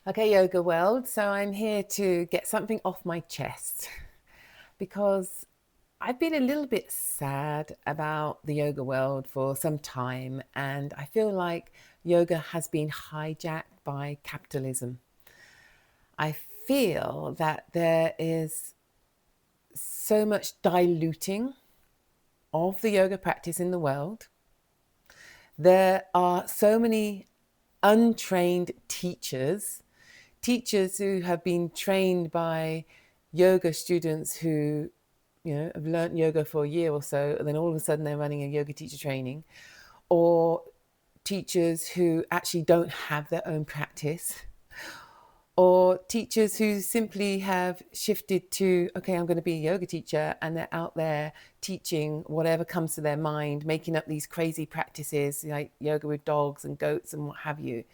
Okay, yoga world. So I'm here to get something off my chest because I've been a little bit sad about the yoga world for some time, and I feel like yoga has been hijacked by capitalism. I feel that there is so much diluting of the yoga practice in the world. There are so many untrained teachers who have been trained by yoga students who, have learnt yoga for a year or so, and then all of a sudden they're running a yoga teacher training, or teachers who actually don't have their own practice, or teachers who simply have shifted to, okay, I'm going to be a yoga teacher, and they're out there teaching whatever comes to their mind, making up these crazy practices like yoga with dogs and goats and what have you.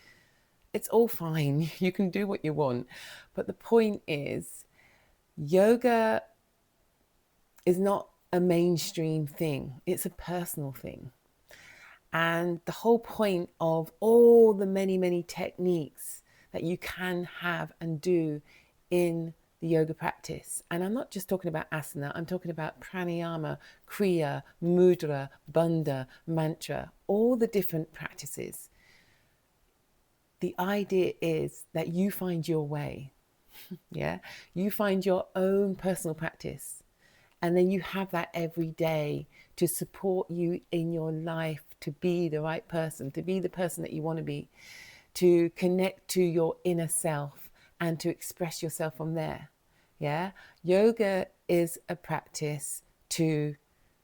It's all fine. You can do what you want. But the point is, yoga is not a mainstream thing, it's a personal thing. And the whole point of all the many, many techniques that you can have and do in the yoga practice. And I'm not just talking about asana, I'm talking about pranayama, kriya, mudra, bandha, mantra, all the different practices. The idea is that you find your way. Yeah, you find your own personal practice, and then you have that every day to support you in your life to be the right person, to be the person that you want to be, to connect to your inner self and to express yourself from there. Yeah, yoga is a practice to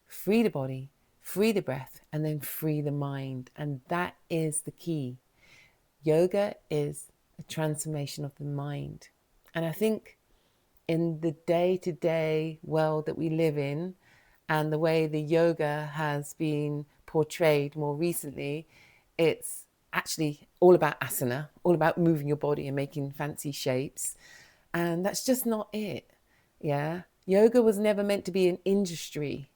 free the body, free the breath, and then free the mind, and that is the key. Yoga is a transformation of the mind. And I think in the day-to-day world that we live in, and the way the yoga has been portrayed more recently, it's actually all about asana, all about moving your body and making fancy shapes. And that's just not it. Yeah. Yoga was never meant to be an industry.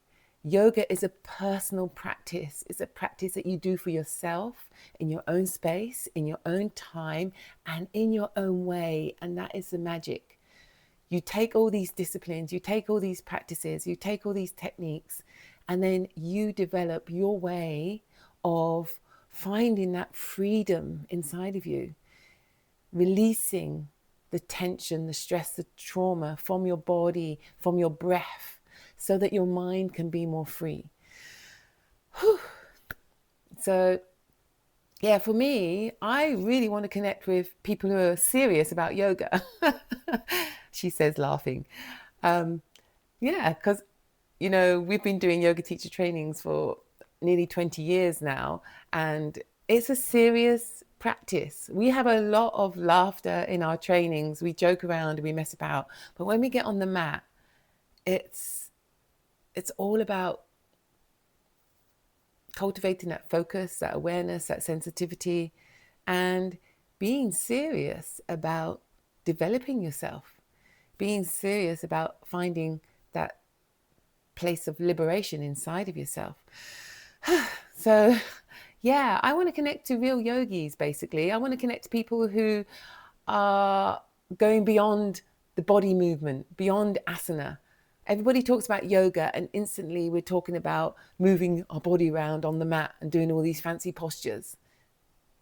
Yoga is a personal practice. It's a practice that you do for yourself in your own space, in your own time, and in your own way. And that is the magic. You take all these disciplines, you take all these practices, you take all these techniques, and then you develop your way of finding that freedom inside of you, releasing the tension, the stress, the trauma from your body, from your breath, so that your mind can be more free. Whew. So, yeah, for me, I really want to connect with people who are serious about yoga. She says, laughing. Yeah, because, we've been doing yoga teacher trainings for nearly 20 years now, and it's a serious practice. We have a lot of laughter in our trainings. We joke around, we mess about. But when we get on the mat, it's all about cultivating that focus, that awareness, that sensitivity, and being serious about developing yourself, being serious about finding that place of liberation inside of yourself. So, yeah, I want to connect to real yogis, basically. I want to connect to people who are going beyond the body movement, beyond asana. Everybody talks about yoga, and instantly we're talking about moving our body around on the mat and doing all these fancy postures.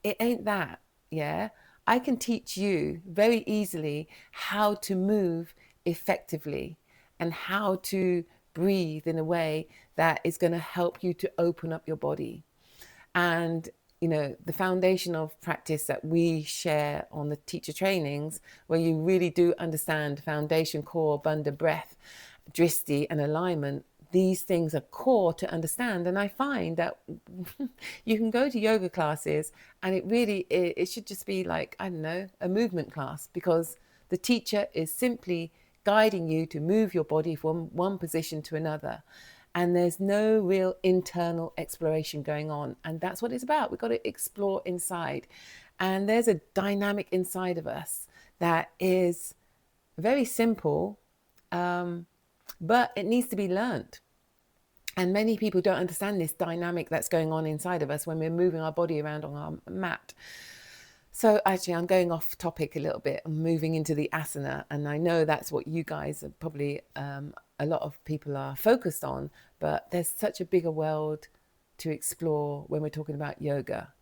It ain't that, yeah? I can teach you very easily how to move effectively and how to breathe in a way that is going to help you to open up your body. And the foundation of practice that we share on the teacher trainings, where you really do understand foundation, core, bandha, breath, drishti, and alignment. These things are core to understand. And I find that you can go to yoga classes and it should just be like, I don't know, a movement class, because the teacher is simply guiding you to move your body from one position to another. And there's no real internal exploration going on. And that's what it's about. We've got to explore inside. And there's a dynamic inside of us that is very simple, but it needs to be learned. And many people don't understand this dynamic that's going on inside of us when we're moving our body around on our mat. So actually, I'm going off topic a little bit. I'm moving into the asana, and I know that's what you guys are probably, a lot of people are focused on, but there's such a bigger world to explore when we're talking about yoga,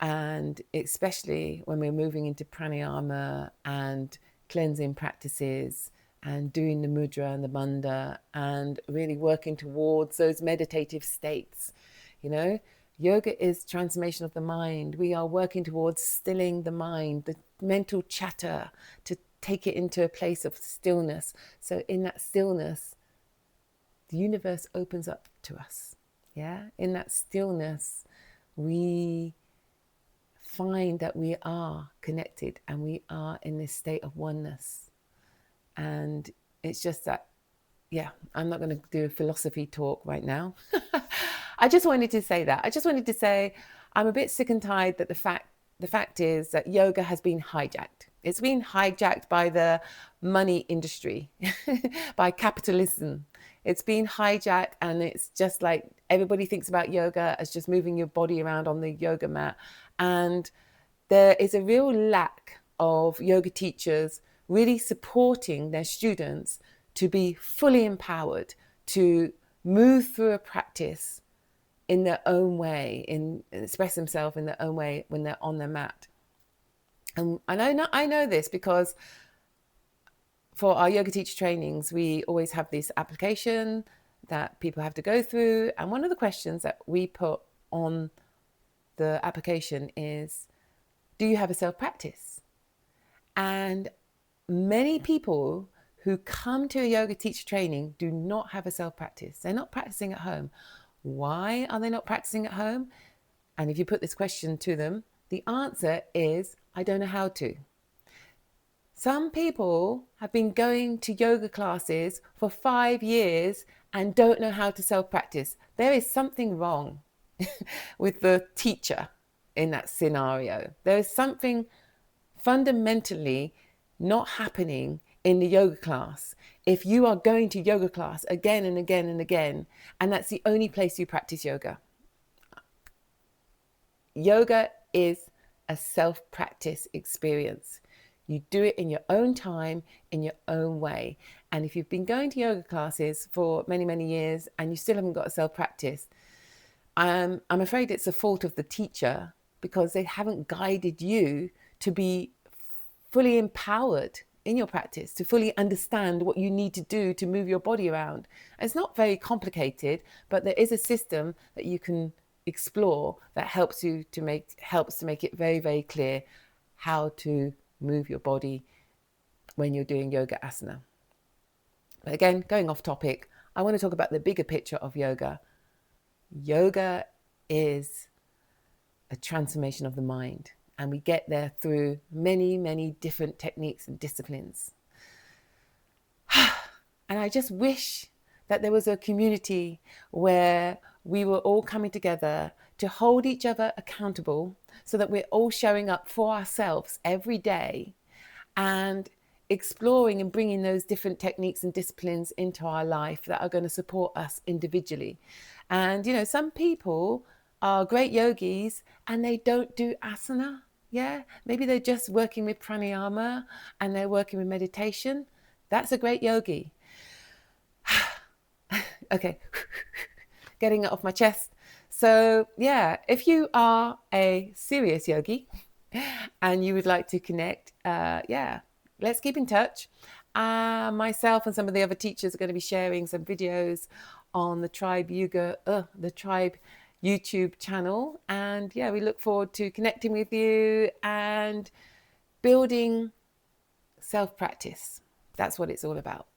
and especially when we're moving into pranayama and cleansing practices and doing the mudra and the bandha and really working towards those meditative states. You know, yoga is transformation of the mind. We are working towards stilling the mind, the mental chatter, to take it into a place of stillness. So in that stillness, the universe opens up to us. Yeah, in that stillness, we find that we are connected and we are in this state of oneness. And it's just that, yeah, I'm not going to do a philosophy talk right now. I just wanted to say that. I just wanted to say I'm a bit sick and tired that the fact is that yoga has been hijacked. It's been hijacked by the money industry, by capitalism. It's been hijacked, and it's just like everybody thinks about yoga as just moving your body around on the yoga mat. And there is a real lack of yoga teachers really supporting their students to be fully empowered to move through a practice in their own way, and express themselves in their own way when they're on their mat. And I know this because for our yoga teacher trainings, we always have this application that people have to go through. And one of the questions that we put on the application is, do you have a self-practice? And many people who come to a yoga teacher training do not have a self-practice. They're not practicing at home. Why are they not practicing at home? And if you put this question to them, the answer is, I don't know how to. Some people have been going to yoga classes for 5 years and don't know how to self-practice. There is something wrong with the teacher in that scenario. There is something fundamentally not happening in the yoga class if you are going to yoga class again and again and again, and that's the only place you practice yoga. Yoga is a self-practice experience. You do it in your own time, in your own way. And if you've been going to yoga classes for many, many years and you still haven't got a self-practice, I'm afraid it's the fault of the teacher, because they haven't guided you to be fully empowered in your practice, to fully understand what you need to do to move your body around. It's not very complicated, but there is a system that you can explore that helps to make it very, very clear how to move your body when you're doing yoga asana. But again, going off topic, I want to talk about the bigger picture of yoga. Yoga is a transformation of the mind, and we get there through many, many different techniques and disciplines. And I just wish that there was a community where we were all coming together to hold each other accountable, so that we're all showing up for ourselves every day and exploring and bringing those different techniques and disciplines into our life that are going to support us individually. And, you know, some people are great yogis and they don't do asana. Yeah, maybe they're just working with pranayama and they're working with meditation. That's a great yogi. Okay, getting it off my chest. So yeah, if you are a serious yogi and you would like to connect, let's keep in touch. Myself and some of the other teachers are going to be sharing some videos on the Tribe YouTube channel. And yeah, we look forward to connecting with you and building self-practice. That's what it's all about.